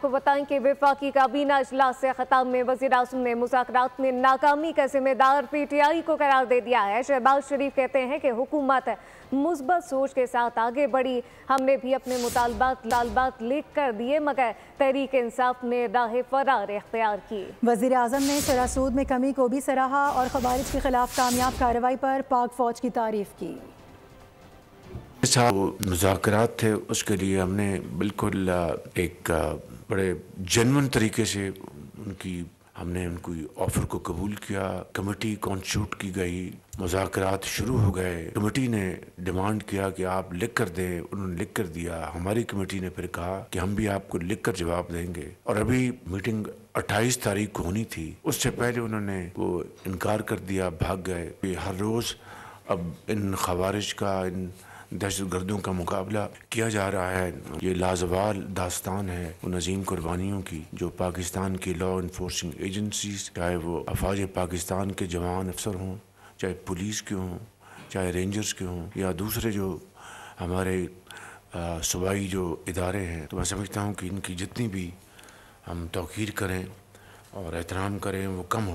को बताएं कि वफाकी काबीना इजलास से खिताब में वज़ीर-ए-आज़म ने मुज़ाकरात में नाकामी का जिम्मेदार पीटीआई को करार दे दिया है। शहबाज शरीफ कहते हैं कि हुकूमत मुस्बत सोच के साथ आगे बढ़ी, हमने भी अपने मुतालबात लिख कर दिए मगर तहरीक इंसाफ ने राह फरार इख्तियार की। वज़ीर-ए-आज़म ने शरह सूद में कमी को भी सराहा और खवारिज के खिलाफ कामयाब कार्रवाई पर पाक फौज की तारीफ की। मुज़ाकरात थे, उसके लिए हमने बिल्कुल एक बड़े जेन्युइन तरीके से हमने उनकी ऑफ़र को कबूल किया। कमेटी कॉन्स्टिट्यूट की गई, मुज़ाकरात शुरू हो गए। कमेटी ने डिमांड किया कि आप लिख कर दें, उन्होंने लिख कर दिया। हमारी कमेटी ने फिर कहा कि हम भी आपको लिख कर जवाब देंगे। और अभी मीटिंग 28 तारीख को होनी थी, उससे पहले उन्होंने वो इनकार कर दिया, भाग गए। हर रोज़ अब इन खवारिज का, इन दहशतगर्दों का मुकाबला किया जा रहा है। ये लाजवाल दास्तान है उन अजीम कुर्बानियों की जो पाकिस्तान की लॉ इन्फोर्सिंग एजेंसीज, चाहे वो अफवाज पाकिस्तान के जवान अफसर हों, चाहे पुलिस के हों, चाहे रेंजर्स के हों, या दूसरे जो हमारे सूबाई जो इदारे हैं। तो मैं समझता हूँ कि इनकी जितनी भी हम तौक़ीर करें और एहतराम करें वो कम हो।